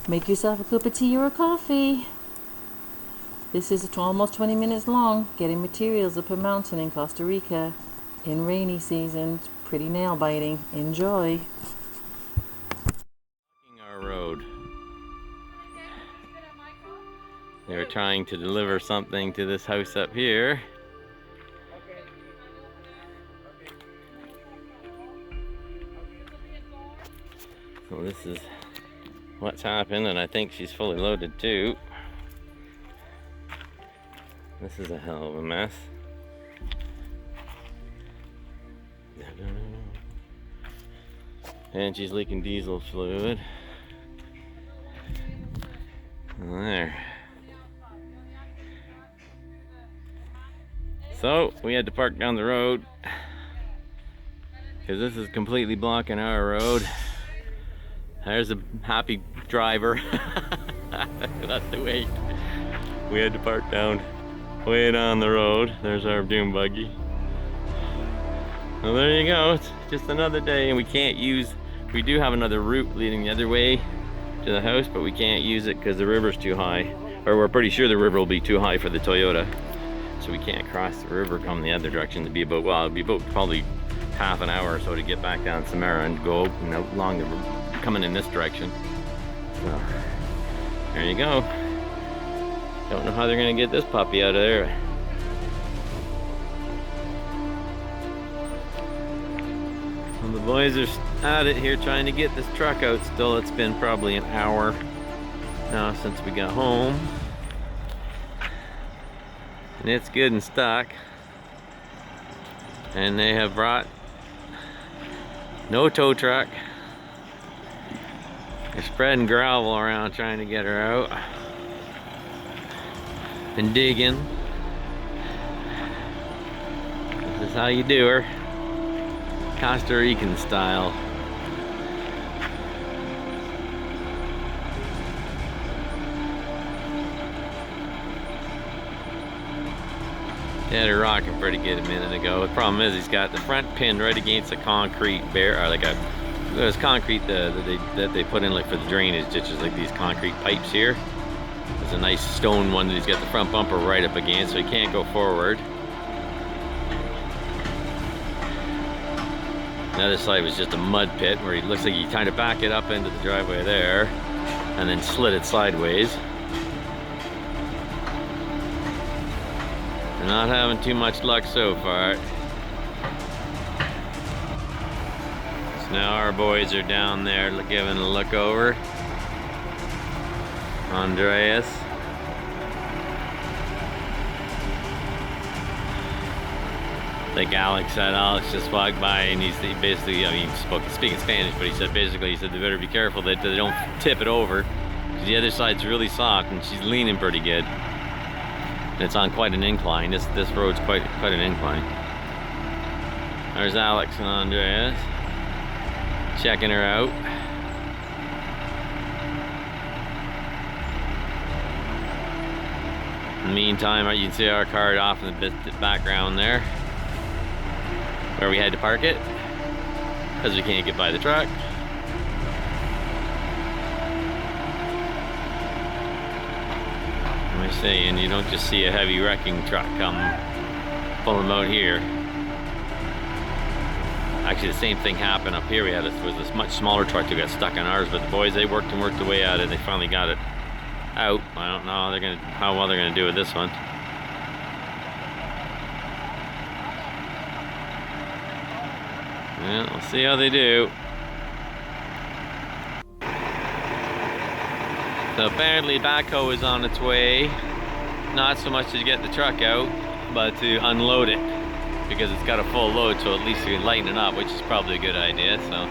Make yourself a cup of tea or a coffee. This is almost 20 minutes long, getting materials up a mountain in Costa Rica in rainy season. It's pretty nail biting. Enjoy. Our road. They were trying to deliver something to this house up here. So this is what's happened, and I think she's fully loaded too. This is a hell of a mess. And she's leaking diesel fluid. There. So we had to park down the road because this is completely blocking our road. There's a happy driver. That's the way. We had to park down way down the road. There's our dune buggy. Well, there you go. It's just another day, and we can't use. We do have another route leading the other way to the house, but we can't use it because the river's too high. Or we're pretty sure the river will be too high for the Toyota, so we can't cross the river, come the other direction. To be about, well, it'll be about probably half an hour or so to get back down Samara and go, you know, along the coming in this direction. So there you go. Don't know how they're gonna get this puppy out of there. Well, the boys are at it here trying to get this truck out still. It's been probably an hour now since we got home. And it's good and stuck. And they have brought no tow truck. They're spreading gravel around trying to get her out. And digging. This is how you do her. Costa Rican style. They had her rocking pretty good a minute ago. The problem is he's got the front pinned right against a concrete or like a, there's concrete that they put in like for the drainage ditches, like these concrete pipes here. There's a nice stone one that he's got the front bumper right up against, so he can't go forward. The other side was just a mud pit where he looks like he kind of backed it up into the driveway there and then slid it sideways. They're not having too much luck so far. So now our boys are down there giving a look over. Andreas. Like Alex said, Alex just walked by and he basically, I mean, speaking Spanish, but he said basically, they better be careful that they don't tip it over, because the other side's really soft and she's leaning pretty good. And it's on quite an incline. This road's quite an incline. There's Alex and Andreas checking her out. In the meantime, you can see our car off in the background there, where we had to park it because we can't get by the truck. I'm saying, you don't just see a heavy wrecking truck come pull them out here. Actually, the same thing happened up here. We had was this much smaller truck that got stuck on ours, but the boys, they worked the way out of it. They finally got it out. I don't know how well they're gonna do with this one. Yeah, we'll see how they do. So apparently Backhoe is on its way, not so much to get the truck out, but to unload it, because it's got a full load, so at least you can lighten it up, which is probably a good idea. So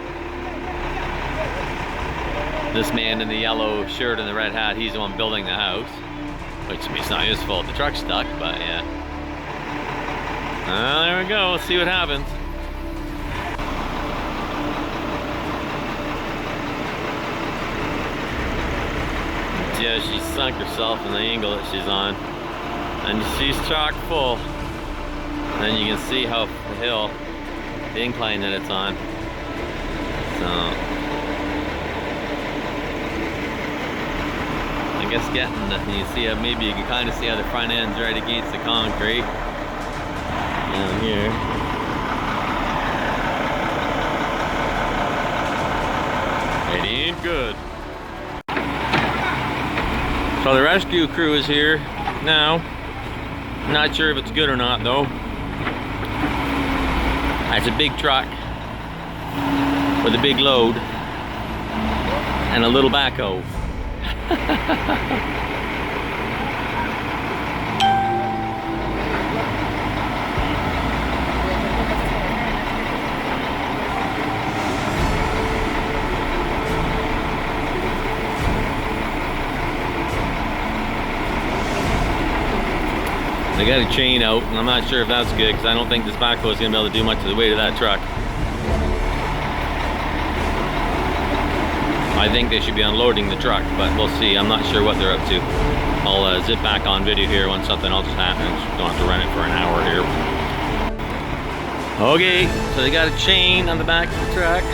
this man in the yellow shirt and the red hat, he's the one building the house, which it's not his fault the truck's stuck, but yeah. There we go, let's see what happens. Yeah, she sunk herself in the angle that she's on, and she's chock full. And then you can see how the hill, the incline that it's on. So guess getting the, you see how maybe you can kind of see how the front end's right against the concrete down here. It ain't good. So the rescue crew is here now. Not sure if it's good or not though. It's a big truck with a big load and a little backhoe. They got a chain out, and I'm not sure if that's good because I don't think this backhoe is going to be able to do much of the weight of that truck. I think they should be unloading the truck, but we'll see. I'm not sure what they're up to. I'll zip back on video here when something else happens. Don't have to run it for an hour here. Okay, so they got a chain on the back of the truck.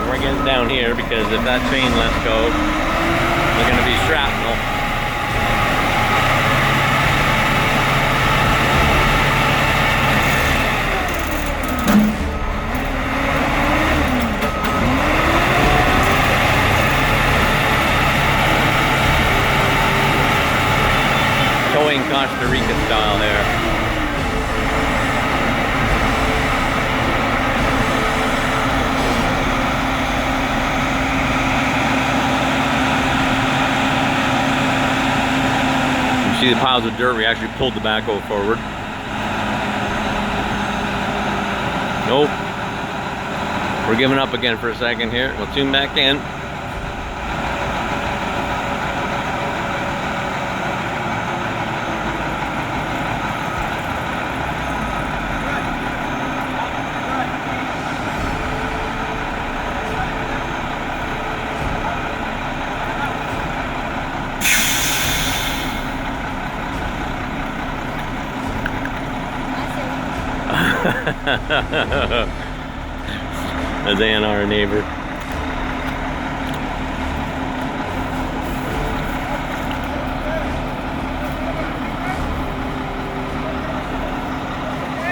We're getting down here because if that chain lets go, we're going to be shrapnel. Towing Costa Rica style there. You see the piles of dirt, we actually pulled the backhoe forward. Nope. We're giving up again for a second here. We'll tune back in. As Ann, our neighbor.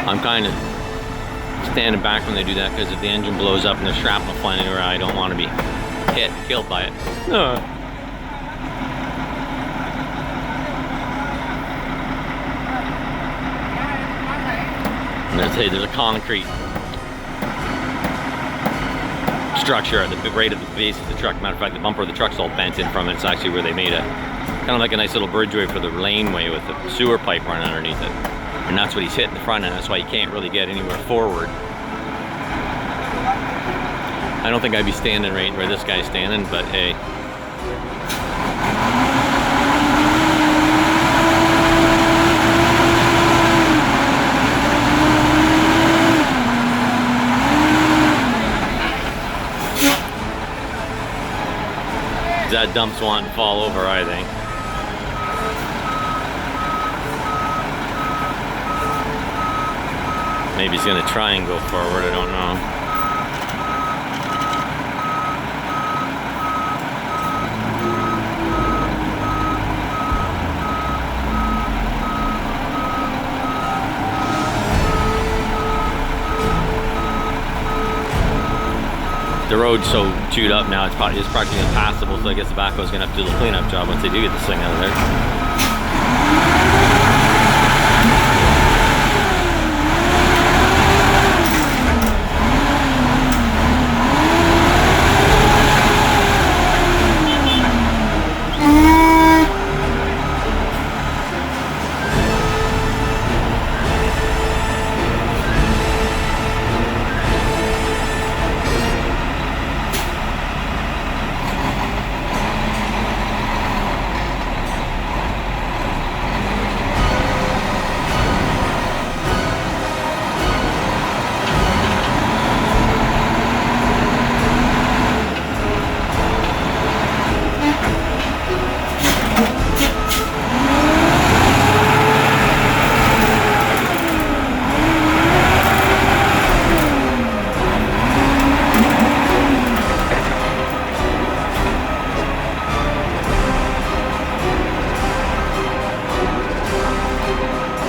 I'm kind of standing back when they do that because if the engine blows up and there's shrapnel flying anywhere, I don't want to be killed by it. And there's a concrete structure at the right at the base of the truck. Matter of fact, the bumper of the truck's all bent in from it. It's actually where they made a kind of like a nice little bridgeway for the laneway with the sewer pipe running underneath it. And that's what he's hitting the front end. That's why he can't really get anywhere forward. I don't think I'd be standing right where this guy's standing, but hey. That dump's wanting to fall over, I think. Maybe he's gonna try and go forward, I don't know. The road's so chewed up now, it's practically impassable, so I guess the backhoe's gonna have to do the cleanup job once they do get this thing out of there.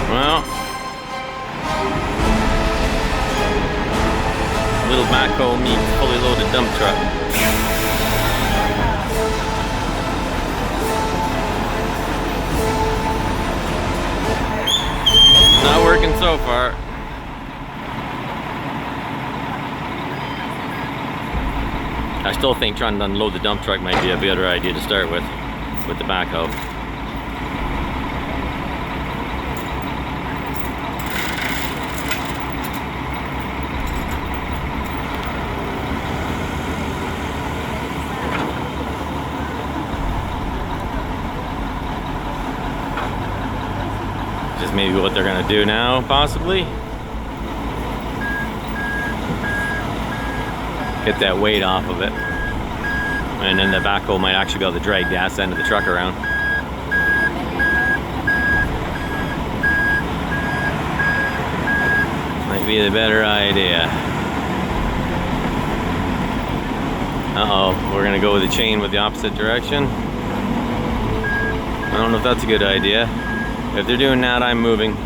Well, little backhoe meets fully loaded dump truck. Not working so far. I still think trying to unload the dump truck might be a better idea to start with the backhoe. Just maybe what they're gonna do now, possibly. Get that weight off of it. And then the backhoe might actually be able to drag the ass end of the truck around. Might be the better idea. Uh-oh, we're gonna go with the chain with the opposite direction. I don't know if that's a good idea. If they're doing that, I'm moving.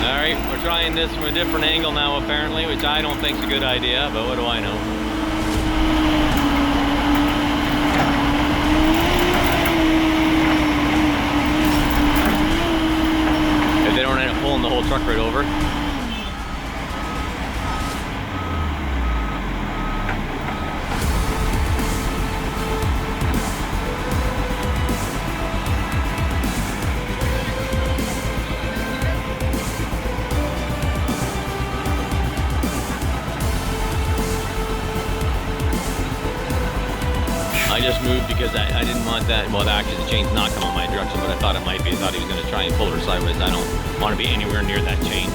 Alright, we're trying this from a different angle now apparently, which I don't think is a good idea, but what do I know? If they don't end up pulling the whole truck right over. I just moved because I didn't want that. Well, actually the chain's not coming my direction, but I thought it might be. I thought he was going to try and pull her sideways. I don't want to be anywhere near that chain.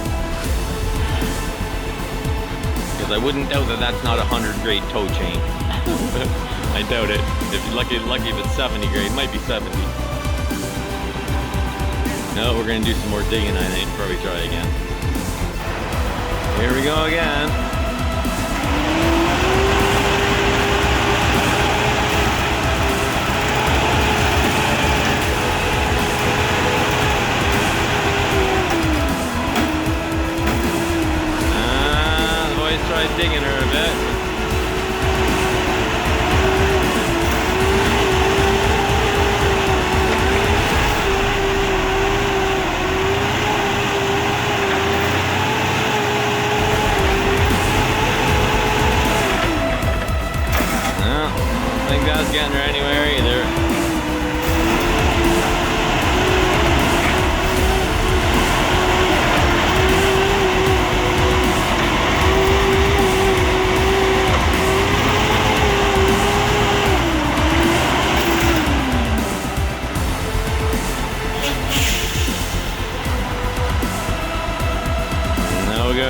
Because I wouldn't doubt that that's not a 100 grade tow chain. I doubt it. If you're lucky if it's 70 grade, it might be 70. No, we're going to do some more digging, I think, before we try again. Here we go again. Try digging her a bit. No, I don't think that's getting her anywhere either. Go.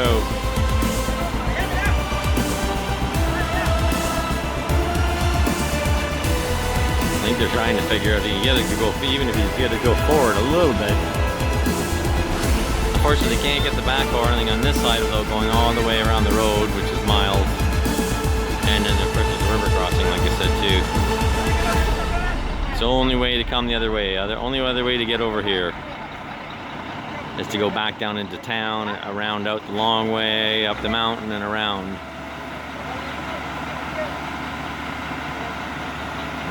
I think they're trying to figure out if you can get it to go, even if you get it to go forward a little bit. Unfortunately, they can't get the backhoe or anything on this side without going all the way around the road, which is miles. And then of course there's a river crossing, like I said too. It's the only way to come the other way. The only other way to get over here is to go back down into town, around out the long way, up the mountain and around.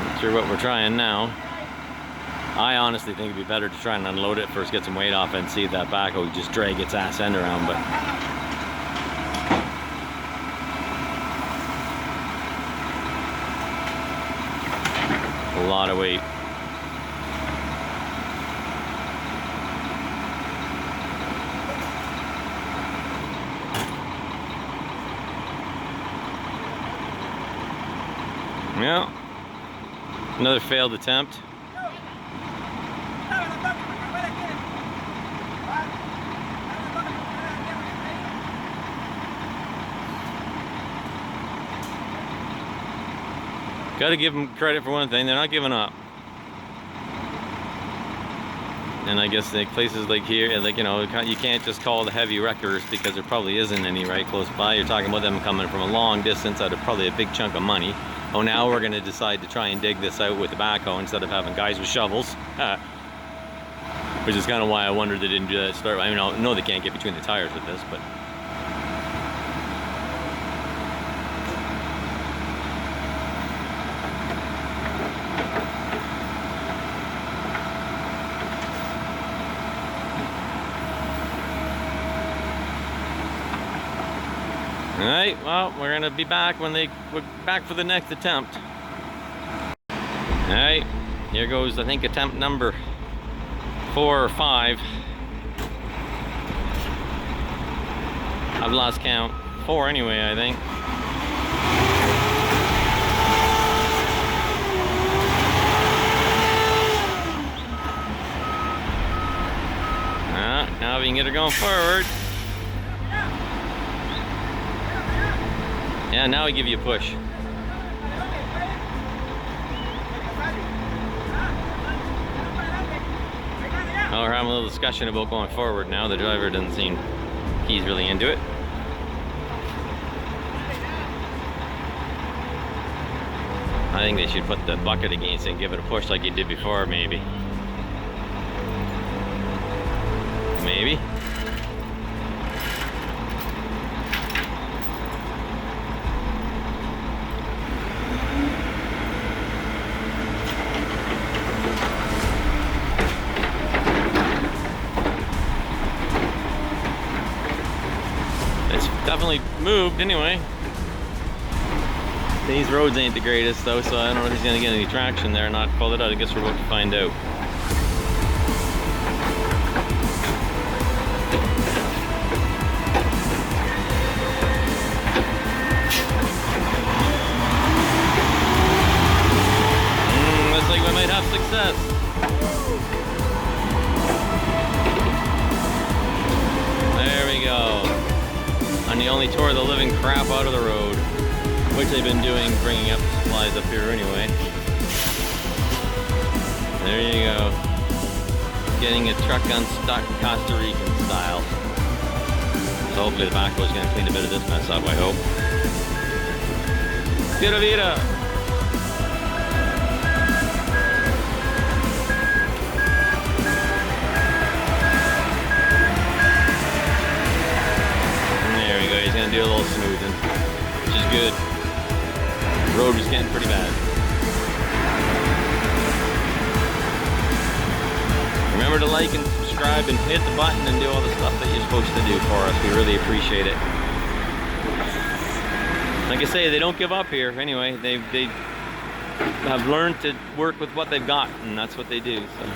Not sure what we're trying now. I honestly think it'd be better to try and unload it first, get some weight off it, and see if that backhoe just drag its ass end around, but a lot of weight. Yeah, another failed attempt. Got to give them credit for one thing, they're not giving up. And I guess like places like here, like, you know, you can't just call the heavy wreckers because there probably isn't any right close by. You're talking about them coming from a long distance out of probably a big chunk of money. Oh, now we're going to decide to try and dig this out with the backhoe instead of having guys with shovels. which is kind of why I wondered they didn't do that start. I mean, I know they can't get between the tires with this, but. Alright, well, we're gonna be back when we're back for the next attempt. Alright, here goes, I think, attempt number 4 or 5. I've lost count. 4 anyway, I think. Now we can get her going forward. Yeah, now we give you a push. Well, we're having a little discussion about going forward now. The driver doesn't seem he's really into it. I think they should put the bucket against it and give it a push like you did before, maybe. Maybe. Definitely moved anyway. These roads ain't the greatest though, so I don't know if he's gonna get any traction there or not. Pull it out. I guess we're about to find out. Looks like we might have success. There we go. And he only tore the living crap out of the road, which they've been doing, bringing up supplies up here anyway. There you go. Getting a truck unstuck Costa Rican style. So hopefully the Backhoe is going to clean a bit of this mess up, I hope. Pura Vida! He's gonna do a little smoothing, which is good. The road was getting pretty bad. Remember to like and subscribe and hit the button and do all the stuff that you're supposed to do for us. We really appreciate it. Like I say, they don't give up here anyway. They have learned to work with what they've got, and that's what they do. So.